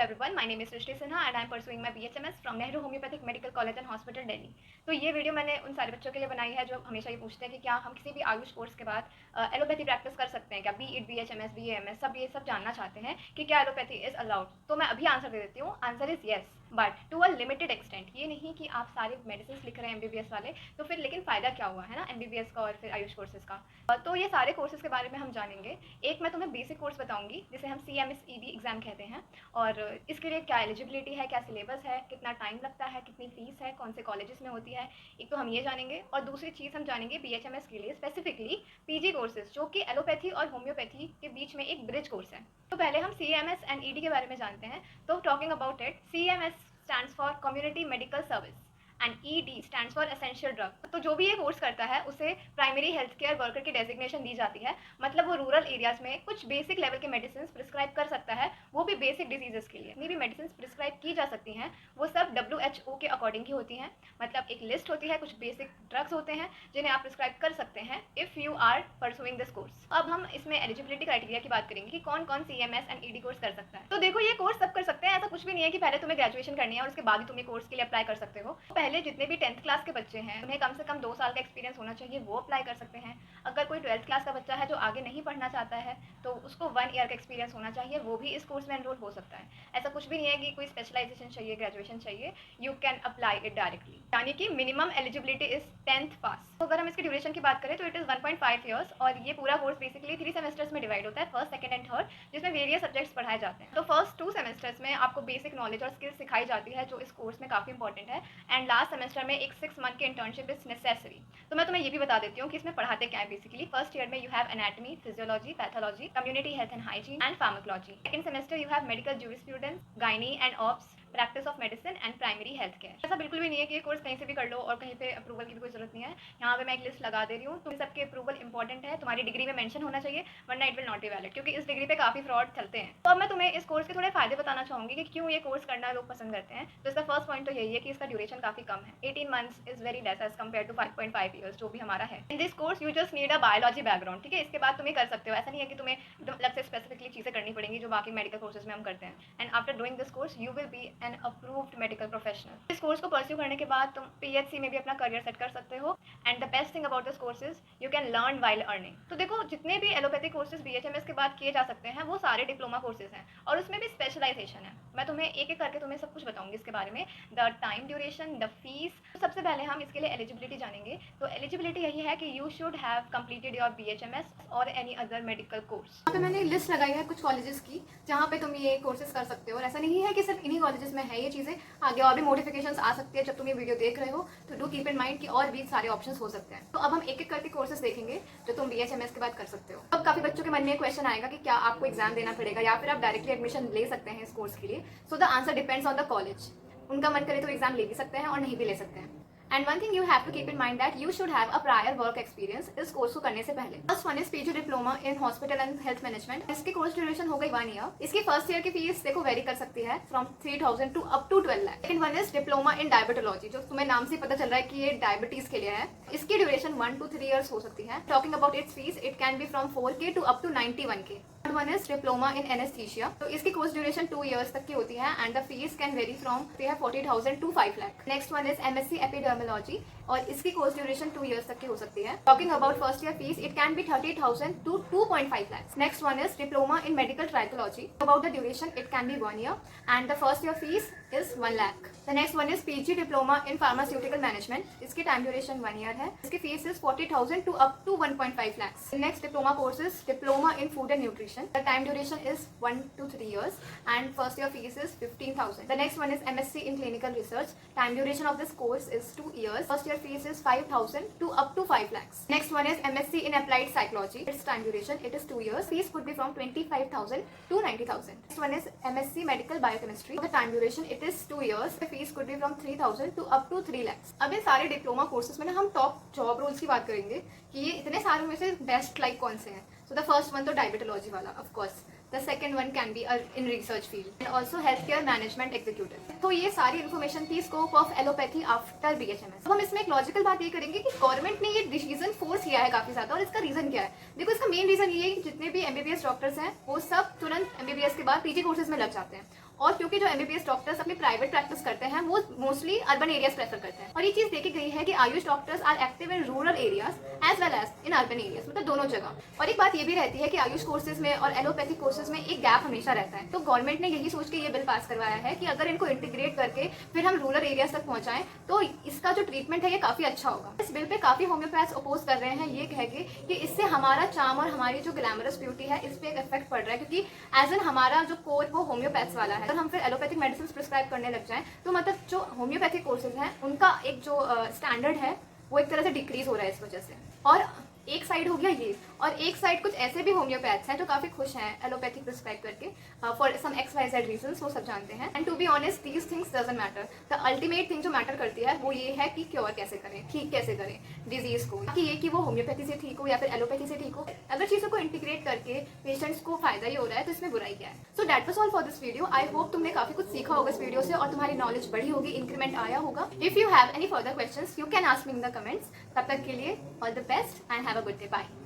everyone, my name is Srishti Sinha and I am pursuing my BHMS from Nehru Homeopathic Medical College and Hospital, Delhi। तो ये video मैंने उन सारे बच्चों के लिए बनाई है जो हमेशा ये पूछते हैं कि क्या हम किसी भी आयुष कोर्स के बाद एलोपैथी प्रैक्टिस कर सकते हैं क्या, बी इट BHMS BAMS, सब ये सब जानना चाहते हैं कि क्या एलोपैथी इज अलाउड। तो मैं अभी आंसर दे देती हूँ, answer is yes, but to a limited extent. ये नहीं कि आप सारे मेडिसिन लिख रहे हैं MBBS वाले, तो फिर लेकिन फ़ायदा क्या हुआ है ना MBBS का और फिर आयुष कोर्सेज का। तो ये सारे कोर्सेज के बारे में हम जानेंगे। एक मैं तुम्हें बेसिक कोर्स बताऊंगी जिसे हम CMS-ED एग्ज़ाम कहते हैं, और इसके लिए क्या एलिजिबिलिटी है, क्या सिलेबस है, कितना टाइम लगता है, कितनी फ़ीस है, कौन से कॉलेजेस में होती है। एक तो हम ये जानेंगे, और दूसरी चीज़ हम जानेंगे BHMS के लिए स्पेसिफिकली PG कोर्सेज, जो कि एलोपैथी और होम्योपैथी के बीच में एक ब्रिज कोर्स है। तो पहले हम CMS एंड ED के बारे में जानते हैं। तो talking about it, CMS stands for Community Medical Service and ED stands for Essential Drug। तो जो भी ये कोर्स करता है उसे प्राइमरी हेल्थ केयर वर्कर की डेजिग्नेशन दी जाती है। मतलब वो रूरल एरियाज में कुछ बेसिक लेवल के मेडिसिन प्रिस्क्राइब कर सकता है, वो भी बेसिक डिजीजेस के लिए। जितनी भी मेडिसिन प्रिस्क्राइब की जा सकती हैं वो सब WHO के अकॉर्डिंग ही होती हैं। मतलब एक लिस्ट होती है, कुछ बेसिक ड्रग्स होते हैं जिन्हें आप प्रिस्क्राइब कर सकते हैं if you are pursuing this course. अब हम इसमें एलिजिबिलिटी क्राइटेरिया की बात करेंगे कि कौन कौन CMS एंड ED कोर्स कर सकता है। तो देखो, ये कोर्स सब कर सकते हैं, ऐसा कुछ भी नहीं है कि पहले तुम्हें ग्रेजुएशन करनी है और उसके बाद ही तुम ये कोर्स के लिए अप्लाई कर सकते हो। पहले जितने भी 10th क्लास के बच्चे हैं उन्हें कम से कम 2 साल का एक्सपीरियंस होना चाहिए, वो अप्लाई कर सकते हैं। अगर कोई 12th क्लास का बच्चा है जो आगे नहीं पढ़ना चाहता है तो उसको 1 ईयर का एक्सपीरियंस होना चाहिए, वो भी इस कोर्स में एनरोल हो सकता है। ऐसा कुछ भी नहीं है कि कोई स्पेशलाइजेशन चाहिए, ग्रेजुएशन चाहिए, you can apply it directly. यानी कि मिनिमम एलिजिबिलिटी इज 10th पास। तो अगर हम इसकी ड्यूरेशन की बात करें तो इट इज़ 1.5 ईयर्स, और ये पूरा कोर्स बेसिकली 3 सेमेस्टर्स में डिवाइड होता है, फर्स्ट, सेकंड एंड थर्ड, जिसमें वेरियस सब्जेक्ट्स पढ़ाए जाते हैं। तो फर्स्ट 2 सेमेस्टर्स में आपको बेसिक नॉलेज और स्किल्स सिखाई जाती है जो इस कोर्स में काफ़ी इंपॉर्टेंट है, एंड लास्ट सेमेस्टर में एक 6 मंथ की इंटर्नशिप इज नेसेसरी। तो मैं तुम्हें ये भी बता देती हूँ कि इसमें पढ़ाते क्या है। बेसिकली फर्स्ट ईयर में you have anatomy, physiology, pathology, community health and hygiene and pharmacology. Second semester you have medical jurisprudence, gynae and ops, practice of medicine and primary health care. ऐसा बिल्कुल भी नहीं है कि ये कोर्स कहीं से भी कर लो और कहीं पे अप्रूवल की भी कोई जरूरत नहीं है। यहाँ पे मैं एक लिस्ट लगा दे रही हूँ, तुम सबके अप्रूवल इंपॉर्टेंट है, तुम्हारी डिग्री में मेंशन होना चाहिए, वरना it will not be valid, क्योंकि इस डिग्री पे काफी फ्रॉड चलते हैं। तो अब मैं तुम्हें इस कोर्स के थोड़े फायदे बताना चाहूंगी कि क्यों ये कोर्स करना लोग पसंद करते हैं। तो इसका फर्स्ट पॉइंट तो यही है कि इसका ड्यूरेशन काफी कम है, 18 months is very less as compare to 5.5 years जो भी हमारा है। In this course you just need a biology background, ठीक है। इसके बाद तुम्हें कर सकते हो, ऐसा नहीं है कि तुम्हें अलग से स्पेसिफिकली चीजें करनी पड़ेंगी जो बाकी मेडिकल कोर्सेज में हम करते हैं। And after doing this course you will be an approved medical professional. इस कोर्स को परस्यू करने के बाद तुम PHC में भी अपना करियर सेट कर सकते हो, and the best thing about this course is you can learn while earning. तो देखो, जितने भी एलोपैथी कोर्सेज BHMS के बाद किए जा सकते हैं वो सारे डिप्लोमा कोर्सेज हैं, और उसमें भी स्पेशलाइजेशन है। मैं तुम्हें एक एक करके तुम्हें सब कुछ बताऊंगी इसके बारे में, the time duration, the fees. तो सबसे पहले हम इसके लिए एलिजिबिलिटी जानेंगे। तो एलिजिबिलिटी यही है कि you should have completed your BHMS और एनी अदर मेडिकल कोर्स। यहाँ पे मैंने लिस्ट लगाई है कुछ कॉलेजेस की जहाँ पे तुम ये कोर्सेज कर सकते हो, और ऐसा नहीं है कि सिर्फ इन्हीं कॉलेजेस में है ये चीज़ें, आगे और भी मॉडिफिकेशंस आ सकती है। जब तुम ये वीडियो देख रहे हो तो डू कीप इन माइंड कि और भी सारे ऑप्शंस हो सकते हैं। तो अब हम एक एक करके कोर्सेज देखेंगे जो तुम BHMS के बाद कर सकते हो। अब काफी बच्चों के मन में क्वेश्चन आएगा कि क्या आपको एग्जाम देना पड़ेगा या फिर आप डायरेक्टली एडमिशन ले सकते हैं इस कोर्स के लिए। So the answer depends on the college. उनका मन करे तो एग्जाम ले भी सकते हैं और नहीं भी ले सकते हैं। And one thing you have to keep in mind that you should have a prior work experience इस कोर्स को करने से पहले। First one is PG diploma in hospital and health management. इसकी कोर्स ड्यूरेशन हो गई 1 ईयर। इसकी first year की फीस देखो वेरी कर सकती है from 3,000 to up to 12 lakh. Second one is diploma in diabetology, जो तुम्हें नाम से पता चल रहा है कि ये डायबिटीज के लिए है। इसकी ड्यूरेशन 1 to 3 ईयर्स हो सकती है। Talking about its fees, it can be from 4K to up to 91K। Third one is diploma in anaesthesia. तो इसकी कोर्स ड्यूरेशन 2 ईयर्स तक की होती है, and the fees can vary from 40,000 to 5 lakh. Next one is MSc epidemiology, और इसकी course duration 2 years तक की हो सकती है। Talking about first year fees, it can be 30,000 to 2.5 lakhs। Next one is diploma in medical trichology. About the duration, it can be 1 year, and the first year fees is 1 lakh. The next one is PG diploma in pharmaceutical management. इसकी time duration 1 year है। इसकी fees is 40,000 to up to 1.5 lakhs। Next diploma course is diploma in food and nutrition. The time duration is 1 to 3 years, and first year fees is 15,000. The next one is MSc in clinical research. Time duration of this course is 2 years. First year fees is 5,000 to up to 5 lakhs. Next one is MSc in applied psychology. Its time duration, it is 2 years. Fees could be from 25,000 to 90,000. Next one is MSc medical biochemistry. The time duration, it is 2 years. The fees could be from 3,000 to up to 3 lakhs. अब इन सारे diploma courses में ना हम top job roles की बात करेंगे कि ये इतने सारे में से बेस्ट लाइक कौन से हैं। So the first one तो डायबिटोलॉजी वाला, of course. The second one can be in research field, and also healthcare management executive. तो ये सारी इन्फॉर्मेशन थी scope of allopathy after BHMS। अब हम इसमें एक लॉजिकल बात ये करेंगे कि गवर्नमेंट ने ये डिसीजन फोर्स किया है काफी ज्यादा, और इसका रीजन क्या है। देखो, इसका मेन रीजन ये है कि जितने भी MBBS डॉक्टर्स हैं वो सब तुरंत MBBS के बाद PG कोर्सेज में लग जाते हैं, और क्योंकि जो एमबीबीएस डॉक्टर्स अपनी प्राइवेट प्रैक्टिस करते हैं वो मोस्टली अर्बन एरियाज प्रेफर करते हैं। और ये चीज़ देखी गई है कि Ayush doctors are active in rural areas as well as in urban areas, मतलब दोनों जगह। और एक बात ये भी रहती है कि आयुष कोर्सेज में और एलोपैथिक कोर्सेज में एक गैप हमेशा रहता है। तो गवर्नमेंट ने यही सोच के ये बिल पास करवाया है कि अगर इनको इंटीग्रेट करके फिर हम रूरल एरियाज तक पहुंचाएं तो इसका जो ट्रीटमेंट है ये काफ़ी अच्छा होगा। इस बिल पे काफ़ी होम्योपैथ्स अपोज कर रहे हैं ये कह के कि इससे हमारा चार्म और हमारी जो ग्लैमरस ब्यूटी है इस पर एक इफेक्ट पड़ रहा है, क्योंकि एज एन हमारा जो कोर वो होम्योपैथ्स वाला है। अगर हम फिर एलोपैथिक मेडिसिन प्रिस्क्राइब करने लग जाएं तो मतलब जो होम्योपैथिक कोर्सेज हैं उनका एक जो स्टैंडर्ड है वो एक तरह से डिक्रीज हो रहा है इस वजह से। और एक साइड हो गया ये, और एक साइड कुछ ऐसे भी होम्योपैथ्स हैं जो काफ़ी खुश हैं एलोपैथिक प्रिस्क्राइब करके फॉर सम XYZ रीजंस, वो सब जानते हैं। And to be honest these things doesn't matter, the ultimate thing जो मैटर करती है वो ये है कि क्योर कैसे करें, ठीक कैसे करें डिजीज़ को, कि ये कि वो होम्योपैथी से ठीक हो या फिर एलोपैथी से ठीक हो। अगर चीज़ों को इंटीग्रेट करके पेशेंट्स को फायदा ही हो रहा है तो इसमें बुराई क्या है। So that was all for this video. I hope तुमने काफ़ी कुछ सीखा होगा इस वीडियो से और तुम्हारी नॉलेज बढ़ी होगी, इंक्रीमेंट आया होगा। If you have any further questions you can ask me in the comments. तब तक के लिए all the best and have a good day, bye.